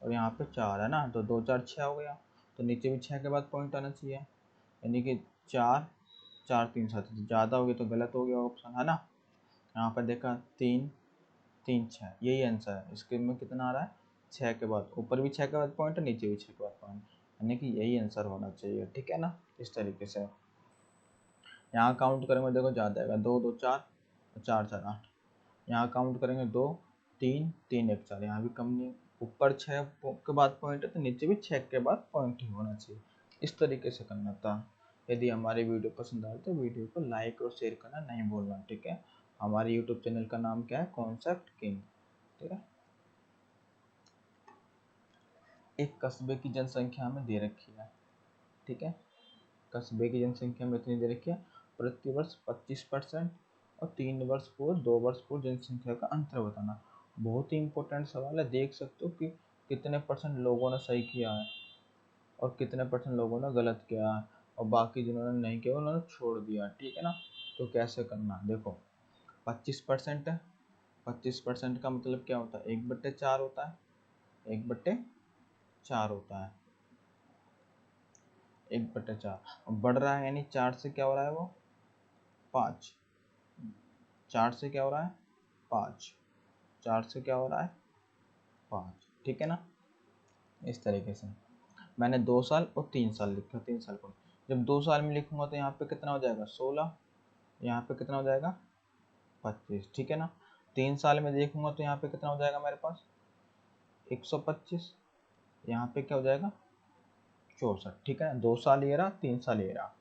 और यहाँ पे 4 है ना, तो 2 4 6 हो गया, तो नीचे भी 6 के बाद पॉइंट आना चाहिए, यानी कि 4 4 3 7, ज़्यादा हो गया तो गलत हो गया ऑप्शन, है ना। यहाँ पर देखा 3 3 6, यही आंसर है। इसके में कितना आ रहा है, 6 के बाद, ऊपर भी 6 के बाद पॉइंट है, नीचे भी 6 के बाद पॉइंट, यानी कि यही आंसर होना चाहिए, ठीक है ना। इस तरीके से यहाँ काउंट करेंगे, देखो ज़्यादा आएगा, 2 2 4, 4 4 8। यहाँ काउंट करेंगे 2 3 3 1 4, यहाँ भी कम नहीं, ऊपर 6 के बाद पॉइंट है तो नीचे भी 6 के बाद पॉइंट ही होना चाहिए। इस तरीके से करना था। यदि हमारी वीडियो पसंद आए तो वीडियो को लाइक और शेयर करना नहीं भूलना, ठीक है। हमारे यूट्यूब चैनल का नाम क्या है, कॉन्सेप्ट किंग, ठीक है। एक कस्बे की जनसंख्या हमें दे रखी है, ठीक है। कस्बे की जनसंख्या में इतनी दे रखी है, प्रतिवर्ष 25% और 3 वर्ष पूर्व 2 वर्ष पूर्व जनसंख्या का अंतर बताना। बहुत ही इंपॉर्टेंट सवाल है, देख सकते हो कि कितने परसेंट लोगों ने सही किया है और कितने परसेंट लोगों ने गलत किया है, और बाकी जिन्होंने नहीं किया उन्होंने छोड़ दिया, ठीक है ना। तो कैसे करना, देखो 25% है, 25% का मतलब क्या होता है, 1/4 होता है, 1/4 होता है। 1/4 बढ़ रहा है, यानी 4 से क्या हो रहा है वो 5, 4 से क्या हो रहा है 5, 4 से क्या हो रहा है 5, ठीक है ना। इस तरीके से मैंने 2 साल और 3 साल लिखा, 3 साल को जब 2 साल में लिखूंगा तो यहाँ पे कितना हो जाएगा 16, यहाँ पे कितना हो जाएगा 25, ठीक है ना। 3 साल में देखूंगा तो यहाँ पे कितना हो जाएगा मेरे पास 125, यहाँ पे क्या हो जाएगा 64, ठीक है ना। 2 साल ये रहा, 3 साल ये रहा।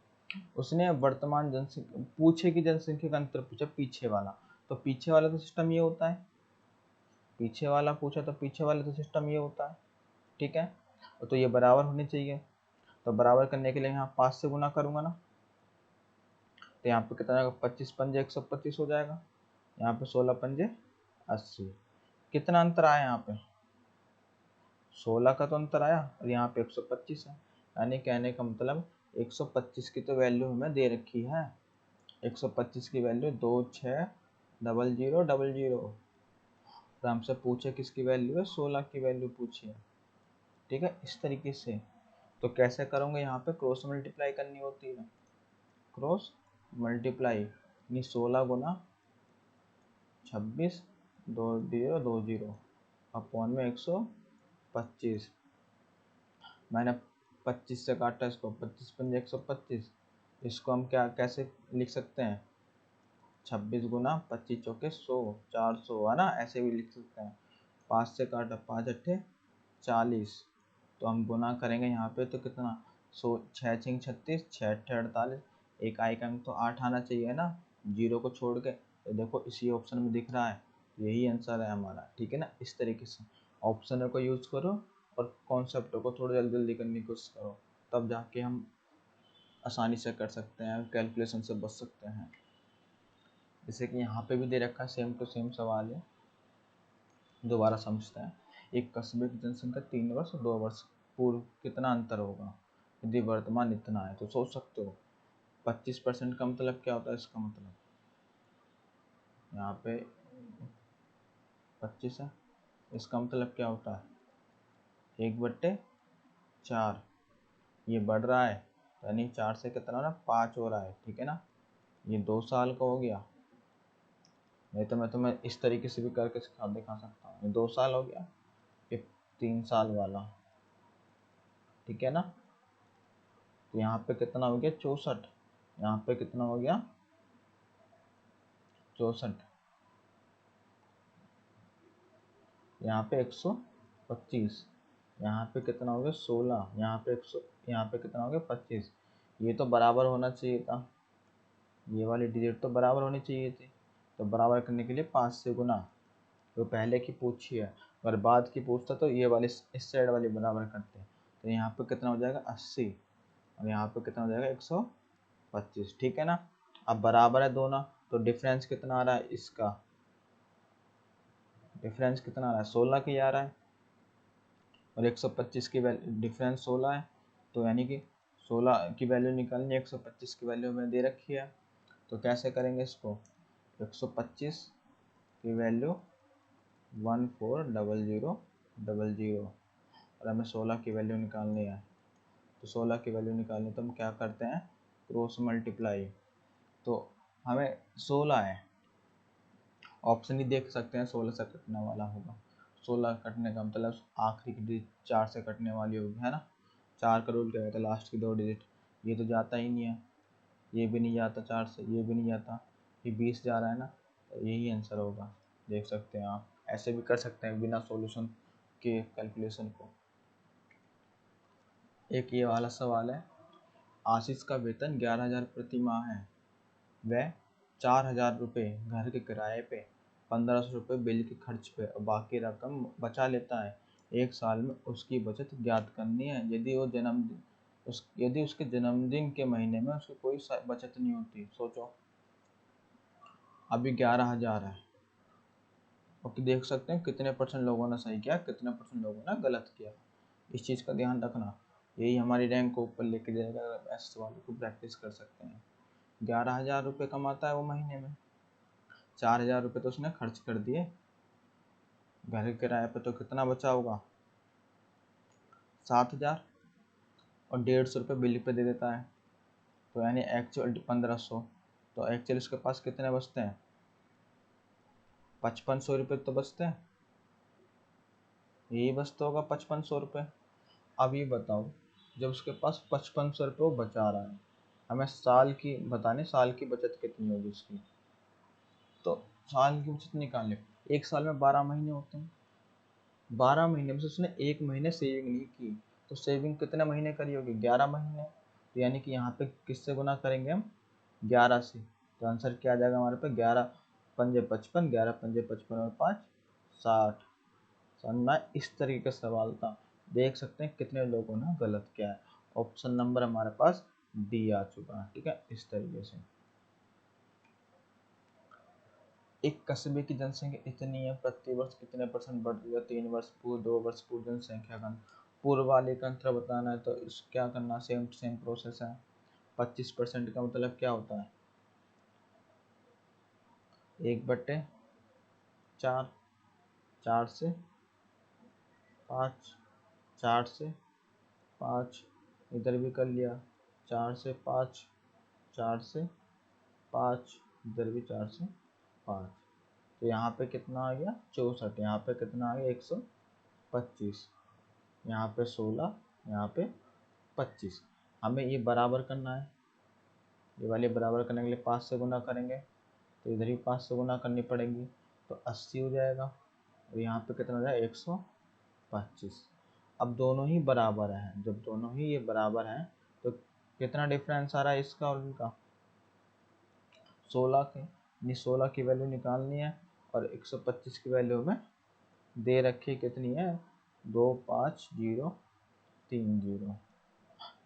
उसने वर्तमान जनसंख्या पूछे की जनसंख्या का अंतर पूछा पीछे वाला, तो पीछे वाला तो सिस्टम ये होता है, पीछे वाला पूछा तो पीछे वाला तो सिस्टम ये होता है, ठीक है। तो ये बराबर होनी चाहिए, तो बराबर करने के लिए यहाँ 5 से गुना करूंगा ना, तो यहाँ पे कितना आएगा 25 पंजे 125 हो जाएगा, यहाँ पे 16 पंजे 80। कितना अंतर आया यहाँ पे 16 का तो अंतर आया, और यहाँ पे 125 है, यानी कहने का मतलब 125 की तो वैल्यू हमें दे रखी है, 125 की वैल्यू 260000, तो हमसे पूछे किसकी वैल्यू है 16 की वैल्यू पूछी है, ठीक है। इस तरीके से तो कैसे करोगे, यहाँ पे क्रॉस मल्टीप्लाई करनी होती है, क्रॉस मल्टीप्लाई, यानी 16 गुना 26 2020 अपॉन में 125, मैंने 25 से काटा इसको, 25 पंजे 125, इसको हम क्या कैसे लिख सकते हैं 26 गुना 25 चौके 100 400 है ना, ऐसे भी लिख सकते हैं। 5 से काटा 5 अट्ठे 40, तो हम गुना करेंगे यहाँ पे तो कितना 100 6 छिंग 36 6 अट्ठे 48, एक आई का अंक तो 8 आना चाहिए ना जीरो को छोड़ के, तो देखो इसी ऑप्शन में दिख रहा है, यही आंसर है हमारा, ठीक है ना। इस तरीके से ऑप्शनों को यूज़ करो और कॉन्सेप्टों को थोड़ा जल्दी जल्दी करने की कोशिश करो, तब जाके हम आसानी से कर सकते हैं, कैलकुलेशन से बच सकते हैं। जैसे कि यहाँ पे भी दे रखा है, सेम टू सेम सवाल है, दोबारा समझते हैं। एक कस्बे की जनसंख्या 3 वर्ष और 2 वर्ष पूर्व कितना अंतर होगा यदि वर्तमान इतना है, तो सोच सकते हो 25% का मतलब क्या होता है, इसका मतलब यहाँ पे 25 है, इसका मतलब क्या होता है 1/4, ये बढ़ रहा है यानी 4 से कितना ना 5 हो रहा है, ठीक है ना। ये 2 साल का हो गया, नहीं तो मैं तुम्हें इस तरीके से भी करके दिखा सकता हूँ, ये 2 साल हो गया, ये 3 साल वाला, ठीक है ना। तो यहाँ पे कितना हो गया 64, यहाँ पे कितना हो गया 64, यहाँ पे 125, यहाँ पे कितना हो गया 16, यहाँ पे 100, यहाँ पे कितना हो गया 25, ये तो बराबर होना चाहिए था, ये वाली डिजिट तो बराबर होनी चाहिए थी। तो बराबर करने के लिए 5 से गुना, तो पहले की पूछी है, अगर बाद की पूछता तो ये वाली इस साइड वाली बराबर करते, तो यहाँ पे कितना हो जाएगा 80, और यहाँ पे कितना हो जाएगा 125, ठीक है ना। अब बराबर है दोनों, तो डिफरेंस कितना आ रहा है, इसका डिफरेंस कितना आ रहा है 16 की आ रहा है, और 125 की वैल्यू डिफरेंस 16 है, तो यानी कि 16 की वैल्यू निकालनी, 125 की वैल्यू हमें दे रखी है, तो कैसे करेंगे इसको 125 की वैल्यू 140000 और हमें 16 की वैल्यू निकालनी है, तो 16 की वैल्यू निकालनी तो हम क्या करते हैं क्रॉस मल्टीप्लाई, तो हमें 16 है, ऑप्शन ही देख सकते हैं 16 से कटने वाला होगा, 16 कटने का मतलब आखिरी की डिजिट 4 से कटने वाली होगी, है ना। 4 का रूल क्या कहता है, लास्ट की 2 डिजिट, ये तो जाता ही नहीं है, ये भी नहीं जाता 4 से, ये भी नहीं जाता, ये 20 जा रहा है ना, तो यही आंसर होगा, देख सकते हैं आप। ऐसे भी कर सकते हैं बिना सॉल्यूशन के कैलकुलेशन को। एक ये वाला सवाल है, आशीष का वेतन 11,000 प्रति माह है, वह 4,000 रुपये घर के किराए पे, 1,500 रुपये बिल के खर्च पे और बाकी रकम बचा लेता है, एक साल में उसकी बचत ज्ञात करनी है। यदि उसके जन्मदिन के महीने में उसकी कोई बचत नहीं होती, सोचो अभी 11,000 है, और देख सकते हैं कितने परसेंट लोगों ने सही किया, कितने परसेंट लोगों ने गलत किया, इस चीज़ का ध्यान रखना, यही हमारी रैंक को ऊपर लेके जाएगा, अगर ऐसे सवालों को प्रैक्टिस कर सकते हैं। 11,000 रुपये कमाता है वो महीने में, 4,000 रुपये तो उसने खर्च कर दिए, घर के किराए पे तो कितना बचा होगा 7,000, और 150 बिल पे दे देता है, तो यानी एक्चुअल 1500, तो एक्चुअल इसके पास कितने बचते हैं, 5500 तो बचते हैं, यही बचता होगा 5500। अब ये बताओ, जब उसके पास 5500 वो बचा रहा है, हमें साल की बताने, साल की बचत कितनी होगी उसकी, तो साल की बचत निकालने, एक साल में 12 महीने होते हैं, 12 महीने में से उसने एक महीने सेविंग नहीं की, तो सेविंग कितने महीने करी होगी, 11 महीने, तो यानी कि यहाँ पे किससे गुना करेंगे हम, 11 से, तो आंसर क्या आ जाएगा हमारे पे, 11 पंजे 55, 11 पंजे 55 और 5 60। समझना, इस तरीके का सवाल था। देख सकते हैं कितने लोगों ने गलत किया है। ऑप्शन नंबर हमारे पास डी आ चुका है, ठीक है, इस तरीके से। एक कस्बे की जनसंख्या इतनी है, प्रतिवर्ष कितने परसेंट बढ़ती है, 3 वर्ष पूर्व, 2 वर्ष पूर्व जनसंख्या का पूर्व वाले का अंतर बताना है, तो इस क्या करना, सेम सेम प्रोसेस है। 25% का मतलब क्या होता है, 1/4, 4 से 5, 4 से 5, इधर भी कर लिया, 4 से 5, 4 से 5, इधर भी 4 से 5, तो यहाँ पे कितना आ गया 64, यहाँ पे कितना आ गया 125, यहाँ पे 16, यहाँ पे 25। हमें ये बराबर करना है, ये वाले बराबर करने के लिए 5 से गुना करेंगे, तो इधर ही 5 से गुना करनी पड़ेगी, तो 80 हो जाएगा, और यहाँ पे कितना हो जाएगा 125। अब दोनों ही बराबर हैं, जब दोनों ही ये बराबर हैं तो कितना डिफरेंस आ रहा है इसका और इनका, 16 के, यानी 16 की वैल्यू निकालनी है, और 125 की वैल्यू में दे रखी कितनी है, 25030।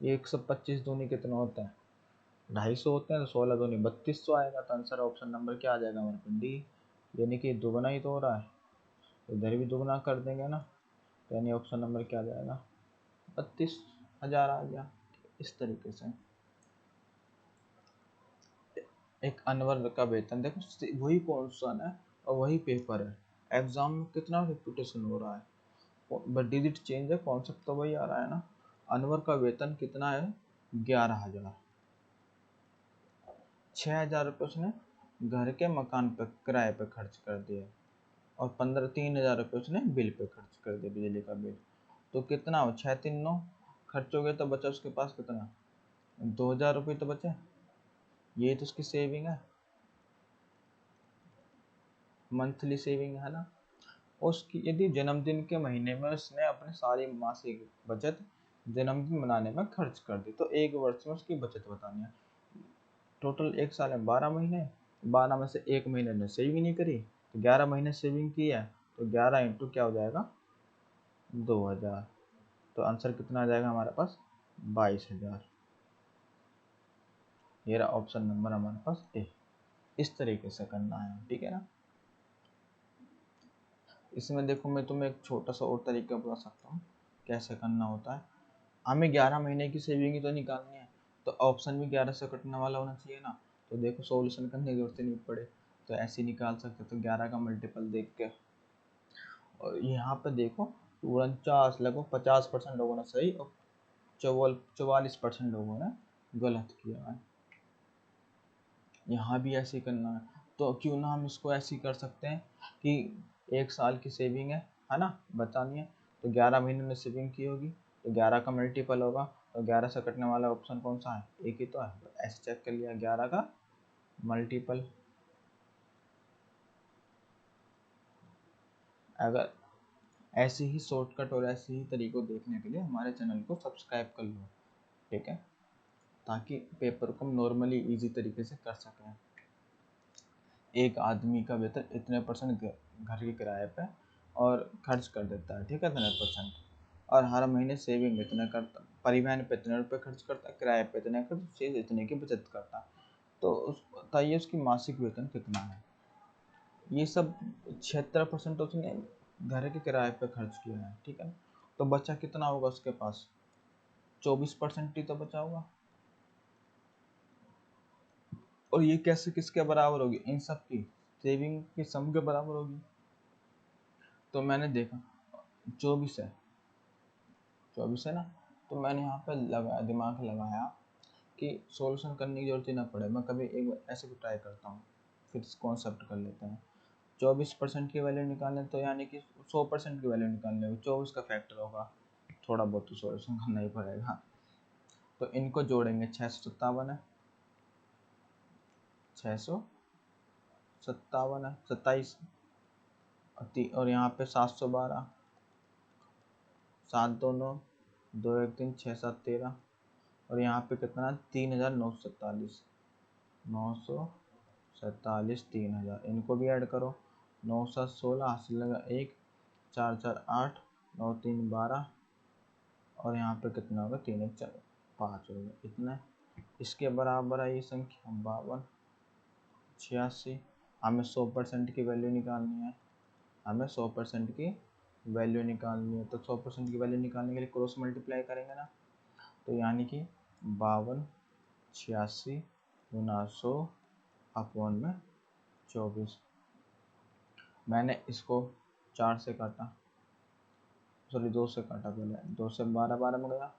ये 125 दूनी कितना होता है, 250 होते हैं, तो 16 दूनी 3200 आएगा, तो आंसर ऑप्शन नंबर क्या आ जाएगा हमारे पास, डी। यानी कि दुगना ही तो हो रहा है, तो इधर भी दुगना कर देंगे ना, तो यानी ऑप्शन नंबर क्या आ जाएगा, 32,000 आ गया। इस तरीके से। एक अनवर का वेतन, देखो वही क्वेश्चन है और वही पेपर है, एग्जाम में कितना रिपीटेशन हो रहा है, बट डिजिट चेंज है, कॉन्सेप्ट तो वही आ रहा है ना। अनवर का वेतन कितना है, 11,000, 6,000 रुपये उसने घर के मकान पर किराए पे खर्च कर दिए, और 3,000 रुपये उसने बिल पे खर्च कर दिया, बिजली का बिल, तो कितना हो, 6 3 9 खर्च हो गया, तो बचा उसके पास कितना, 2,000 रुपये तो बचे, ये तो उसकी सेविंग है, मंथली सेविंग है ना। उसकी यदि जन्मदिन के महीने में उसने अपने सारी मासिक बचत जन्मदिन मनाने में खर्च कर दी, तो एक वर्ष में उसकी बचत बतानी है। टोटल एक साल में 12 महीने, 12 में से एक महीने ने सेविंग नहीं करी, तो 11 महीने सेविंग की है, तो 11 इंटू क्या हो जाएगा, 2,000, तो आंसर कितना आ जाएगा हमारे पास, 22,000। ये रहा ऑप्शन नंबर हमारे पास ए। इस तरीके से करना है, ठीक है ना। इसमें देखो मैं तुम्हें एक छोटा सा और तरीका बता सकता हूँ कैसे करना होता है। हमें 11 महीने की सेविंग ही तो निकालनी है, तो ऑप्शन भी 11 से कटने वाला होना चाहिए ना, तो देखो सॉल्यूशन करने की जरूरत नहीं पड़े, तो ऐसे ही निकाल सकते, तो 11 का मल्टीपल देख के, और यहाँ पे देखो 49 लगभग 50% लोगों ने सही और 44% लोगों ने गलत किया है। यहाँ भी ऐसे ही करना है, तो क्यों ना हम इसको ऐसे ही कर सकते हैं कि एक साल की सेविंग है ना, बतानी है, तो 11 महीने में सेविंग की होगी, तो 11 का मल्टीपल होगा, तो 11 से कटने वाला ऑप्शन कौन सा है, एक ही तो है, तो ऐसे चेक कर लिया 11 का मल्टीपल। अगर ऐसे ही शॉर्टकट और ऐसे ही तरीकों देखने के लिए हमारे चैनल को सब्सक्राइब कर लो, ठीक है, ताकि पेपर को हम नॉर्मली इजी तरीके से कर सकें। एक आदमी का वेतन इतने परसेंट घर के किराए पे और खर्च कर देता है, ठीक है, इतने परसेंट, और हर महीने सेविंग इतने करता, परिवहन पे इतने रुपये खर्च करता है, किराए पे इतने खर्च, चीज़ इतने की बचत करता है, तो उस बताइए उसकी मासिक वेतन कितना है। ये सब 76% तो उसने घर के किराए पे खर्च किया है, ठीक है, तो बचा कितना होगा उसके पास, 24% ही तो बचा होगा। और ये कैसे किसके बराबर होगी, इन सब की सेविंग की सम के बराबर होगी। तो मैंने देखा 24 है, 24 है ना, तो मैंने यहाँ पे दिमाग लगाया कि सॉल्यूशन करने की जरूरत ही ना पड़े, मैं कभी एक बार ऐसे भी ट्राई करता हूँ, फिर कॉन्सेप्ट कर लेते हैं। 24% की वैल्यू निकालने तो यानी कि 100% की वैल्यू निकालने में 24 का फैक्टर होगा, थोड़ा बहुत तो सॉल्यूशन करना ही पड़ेगा। तो इनको जोड़ेंगे, 657 है, 657 है, 27 और यहाँ पे 712, 7 2 9, 2 1 3, 6 7 13 और यहाँ पे कितना 3947, 947 3000, इनको भी ऐड करो। 9 7 16, हासिल लगा 1, 4 4 8, 9 3 12 और यहाँ पे कितना होगा 3 1 4 5 होगा, इतना। इसके बराबर है ये संख्या 52 86। हमें 100% की वैल्यू निकालनी है, हमें 100% की वैल्यू निकालनी है। तो 100% की वैल्यू निकालने के लिए क्रॉस मल्टीप्लाई करेंगे ना, तो यानी कि 52 86 गुना 100 अपॉन में 24। मैंने इसको 4 से काटा, सॉरी 2 से काटा, पहले 2 से 12 12 में गया,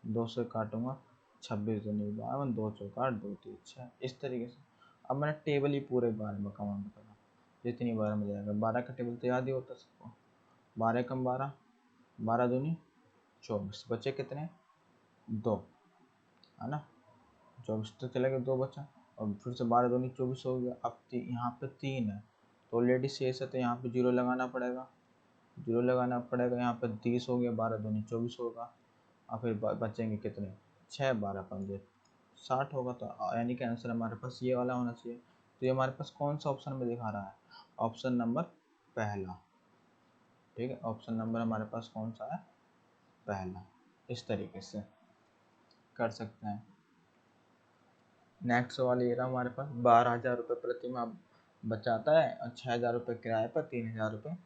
2 से काटूंगा 26 2 नहीं 52, 2 चौका 8 2 3 6, इस तरीके से। अब मैंने टेबल ही पूरे बार में काउंट करा, जितनी बार में जाएगा। 12 का टेबल तो याद ही होता सबको, 12 कम 12, 12 दूनी 24, बचे कितने 2, है ना। 24 तो चले गए, 2 बचा, और फिर से 12 दूनी 24 हो गया। अब यहाँ पे 3 है तो ऑलरेडी शेष है, तो यहाँ पे 0 लगाना पड़ेगा, 0 लगाना पड़ेगा। यहाँ पे 30 हो गया, 12 दूनी 24 होगा, और फिर बचेंगे कितने 6 12 5 60 होगा। तो यानी कि आंसर हमारे पास ये वाला होना चाहिए। तो ये हमारे पास कौन सा ऑप्शन में दिखा रहा है, ऑप्शन नंबर पहला, ठीक है। ऑप्शन नंबर हमारे पास कौन सा है, पहला। इस तरीके से कर सकते हैं। नेक्स्ट सवाल ये रहा हमारे पास, 12,000 रुपये प्रति माह बचाता है और 6,000 रुपये किराए पर, 3,000 रुपये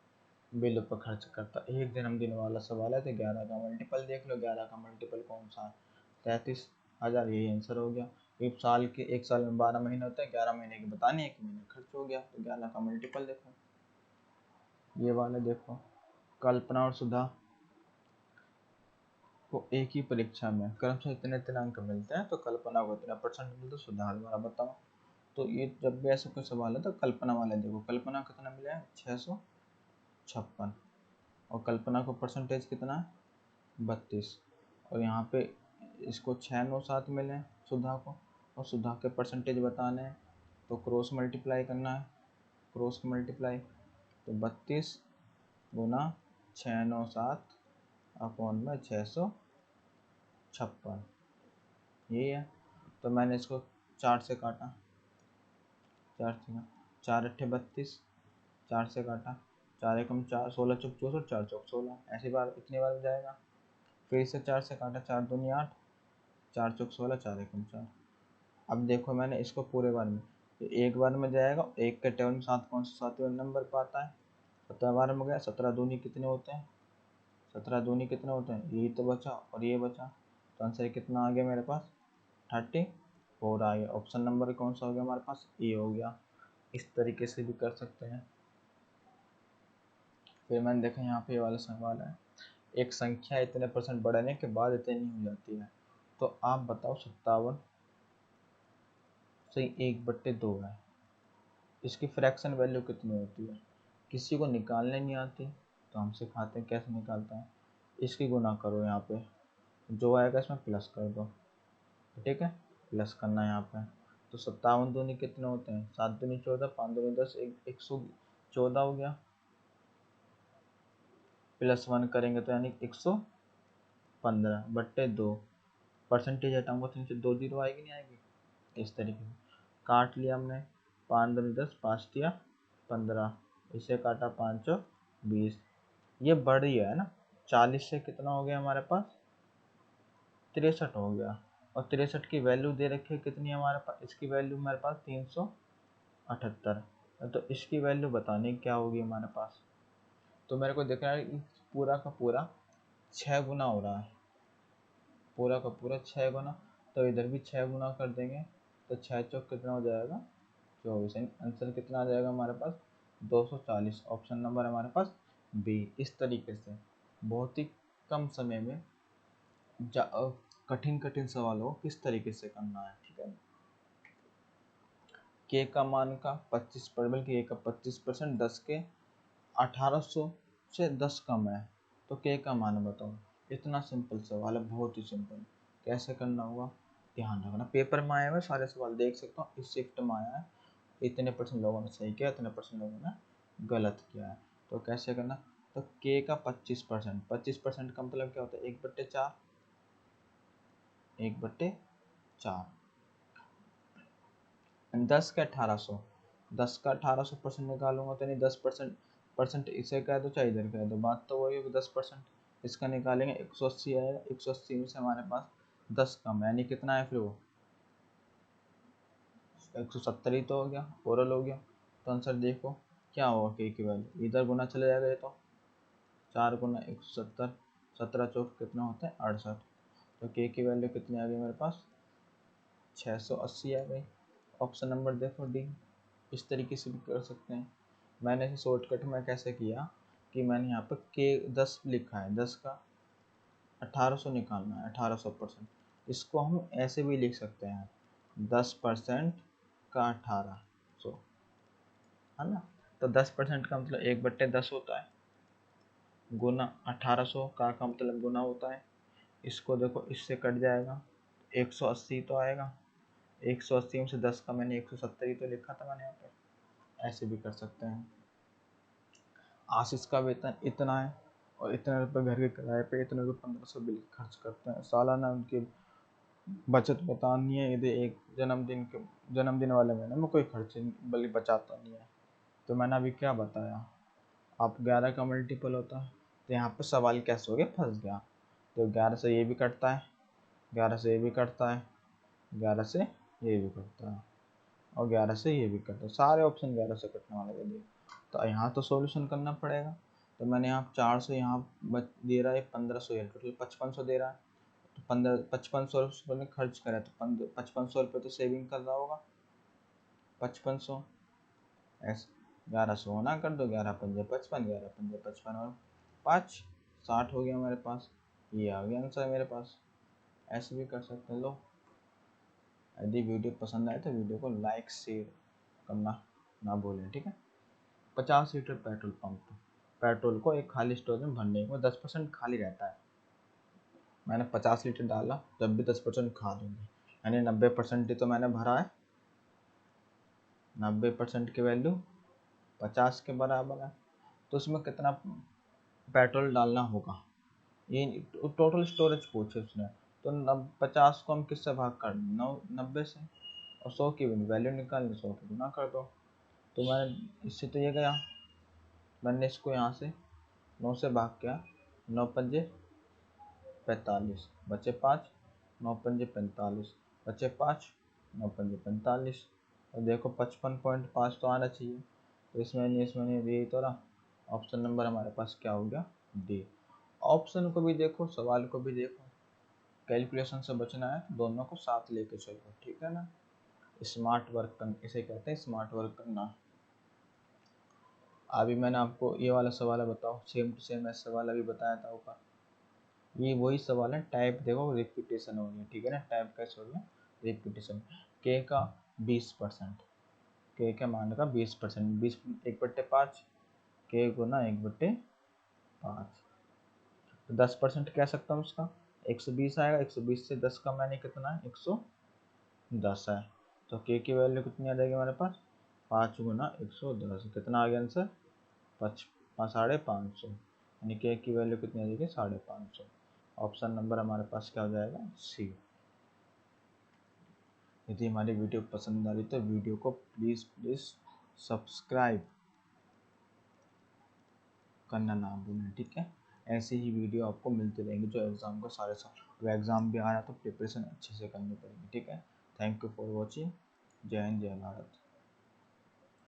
बिल पर खर्च करता है। एक दिन वाला सवाल है, तो 11 का मल्टीपल देख लो, 11 का मल्टीपल कौन सा है, 33,000, यही आंसर हो गया। एक साल में 12 महीने होते हैं, 11 महीने की बताने, 1 महीने खर्च हो गया, तो 11 का मल्टीपल देखो। ये वाले देखो, कल्पना और सुधा को एक ही परीक्षा में क्रमशः इतने इतने अंक मिलते हैं, तो कल्पना को इतना परसेंट मिलते, सुधा द्वारा बताओ। तो ये जब भी ऐसा कोई सवाल है तो कल्पना वाले देखो, कल्पना कितना मिला है 656, और कल्पना को परसेंटेज कितना है 32, और यहाँ पे इसको 697 मिले सुधा को, और सुधा के परसेंटेज बताने हैं, तो क्रॉस मल्टीप्लाई करना है, क्रॉस मल्टीप्लाई, तो 32 गुना 697 अपॉन में 656, यही है। तो मैंने इसको 4 से काटा, 4 अट्ठे 32, 4 से काटा, 4 एकम 4, 16 चौक 64, 4 चौक 16, ऐसी बार इतनी बार जाएगा। फिर इसे 4 से काटा, 4 दूनी 8, 4 चौक 16, 4 एकम 4। अब देखो मैंने इसको पूरे बार में, तो एक बार में जाएगा, एक के टेबल में 7 कौन सा 7वें नंबर पर आता है, 17 बार में गया, 17 दूनी कितने होते हैं, 17 दूनी कितने होते हैं, यही तो बचा और ये बचा, तो आंसर कितना आ गया मेरे पास 34 आ गया। ऑप्शन नंबर कौन सा हो गया हमारे पास, ए हो गया। इस तरीके से भी कर सकते हैं। फिर मैंने देखा यहाँ पे वाला सवाल है, एक संख्या इतने परसेंट बढ़ने के बाद इतनी हो जाती है, तो आप बताओ 57 से 1/2 है, इसकी फ्रैक्शन वैल्यू कितनी होती है। किसी को निकालने नहीं आती तो हम सिखाते हैं कैसे निकालता है। इसकी गुना करो, यहाँ पे जो आएगा इसमें प्लस कर दो, ठीक है, प्लस करना है यहाँ पे। तो 57 दूनी कितने होते हैं, 7 दूनी 14, 5 दूनी 10, 114 हो गया, प्लस 1 करेंगे तो यानी 115/2, परसेंटेज हटाऊंगा तो नीचे 2 जीरो आएगी नहीं आएगी, इस तरीके से काट लिया हमने। 5 दूनी 10, 5 दिया 15, इसे काटा 5 20, ये बढ़ ही है ना, 40 से कितना हो गया हमारे पास 63 हो गया, और 63 की वैल्यू दे रखी है कितनी है हमारे पास, इसकी वैल्यू हमारे पास 378, तो इसकी वैल्यू बताने क्या होगी हमारे पास। तो मेरे को दिख रहा है पूरा का पूरा 6 गुना हो रहा है, पूरा का पूरा 6 गुना, तो इधर भी 6 गुना कर देंगे, तो 6 चौक कितना हो जाएगा 24, आंसर कितना आ जाएगा हमारे पास 240। ऑप्शन नंबर हमारे पास बी। इस तरीके से बहुत ही कम समय में कठिन कठिन सवालों को किस तरीके से करना है, ठीक है। के का मान का 25%, बल्कि के का 25% 10 के 1800 से 10 कम है, तो के का मान बताओ। इतना सिंपल सवाल है, बहुत ही सिंपल। कैसे करना होगा ध्यान रखना। पेपर में आए हुए सारे सवाल देख सकता हूँ, इस शिफ्ट में आया है, इतने % लोगों ने सही किया, इतने % लोगों ने गलत किया है। तो कैसे करना, तो के का 25%, 25% का मतलब क्या होता है, 1/4, 1/4। 10 का 1800, 10 का 1800% निकालूंगा तो नहीं 10% इसे कह दो चाहे इधर कह दो, बात तो वही होगी। 10% इसका निकालेंगे 180 आएगा, 180 में से हमारे पास 10 कम है, यानी कितना है फिर वो 170 ही तो हो गया, ओरल हो गया। तो आंसर देखो क्या होगा, के की वैल्यू इधर गुना चले जाएगा, ये तो 4 गुना 170, 17 चौक कितना होता है 68। तो के की वैल्यू कितनी आ गई मेरे पास 680 आ गई। ऑप्शन नंबर देखो डी। इस तरीके से भी कर सकते हैं। मैंने इसे शॉर्टकट में कैसे किया कि मैंने यहाँ पर के 10 लिखा है, 10 का 1800 निकालना है, 1800%। इसको हम ऐसे भी लिख सकते हैं 10% का 1800, है ना। तो 10% का मतलब 1/10 होता है, गुना 1800 का मतलब गुना होता है। इसको देखो इससे कट जाएगा, 180 तो आएगा, 180 में से 10 का मैंने 170 ही तो लिखा था मैंने यहाँ पर। ऐसे भी कर सकते हैं। आशीष का वेतन इतना है और इतने रुपये घर के किराए पे, इतने रुपये 1500 बिल खर्च करते हैं सालाना, उनकी बचत बतानी है। यदि एक जन्मदिन वाले महीने में कोई खर्च बल्कि बचाता नहीं है। तो मैंने अभी क्या बताया, आप 11 का मल्टीपल होता है, तो यहाँ पर सवाल कैसे हो गया, फंस गया। तो 11 से ये भी कटता है, 11 से ये भी कटता है, 11 से ये भी कटता है, और 11 से ये भी कटता है। सारे ऑप्शन 11 से कटने वाले दे दिए। तो यहाँ तो सॉल्यूशन करना पड़ेगा। तो मैंने यहाँ 400 यहाँ दे रहा है, 1500, टोटल 5500 दे रहा है। तो 5500 ने खर्च करा, तो 5500 रुपये तो सेविंग कर रहा होगा। 5500 ऐसे 1100 होना कर दो, 11 पंजे 55, 11 पंजे 55 और 5 60 हो गया मेरे पास। ये आ गया आंसर मेरे पास। ऐसे भी कर सकते हैं। लो, यदि वीडियो पसंद आए तो वीडियो को लाइक शेयर करना ना भूलें, ठीक है। 50 लीटर पेट्रोल पंप, पेट्रोल को एक खाली स्टोरेज में भरने में 10% खाली रहता है। मैंने 50 लीटर डाला, जब भी 10% खाद होंगे, यानी 90% ही तो मैंने भरा है। 90% की वैल्यू 50 के बराबर है, तो उसमें कितना पेट्रोल डालना होगा, ये टोटल स्टोरेज पूछे उसने। तो 50 को हम किससे भाग कर 90 से, और 100 की वैल्यू निकालनी, 100 की गुना कर दो। तो मैंने इससे तो ये गया, मैंने इसको यहाँ से 9 से भाग किया, 9 पंजे 45 बचे 5, 9 पंजे 45 बचे 5, 9 पंजे 45। और देखो 55.5 तो आना चाहिए, तो इसमें नहीं यही तो रहा। ऑप्शन नंबर हमारे पास क्या हो गया, डी। ऑप्शन को भी देखो, सवाल को भी देखो, कैलकुलेशन से बचना है, दोनों को साथ लेके चलो, ठीक है ना। स्मार्ट वर्क करना, इसे कहते हैं स्मार्ट वर्क करना। अभी मैंने आपको ये वाला सवाल है, बताओ सेम टू सेम ऐसा सवाल अभी बताया था ऊपर, ये वही सवाल है। टाइप देखो रिपीटेशन हो गई, ठीक है ना। टाइप कैसे हो गया, रिपीटेशन। के का 20%, के के मान का 20%, 20 1/5, के गुना 1/5। तो 10% कह सकता हूँ उसका 120 आएगा। 120 से 10 का मैंने कितना है 110 है। तो के की वैल्यू कितनी आ जाएगी हमारे पास 5 गुना 110, कितना आ गया आंसर 550, यानी के की वैल्यू कितनी आ जाएगी 550। ऑप्शन नंबर हमारे पास क्या हो जाएगा, सी। यदि हमारी वीडियो पसंद आ रही तो वीडियो को प्लीज़ सब्सक्राइब करना ना भूलें, ठीक है। ऐसे ही वीडियो आपको मिलती रहेंगी जो एग्ज़ाम को सारे साल एग्ज़ाम भी आ रहा तो प्रिपरेशन अच्छे से करनी पड़ेगी, ठीक है। Thank you for watching. जय हिंद, जय भारत।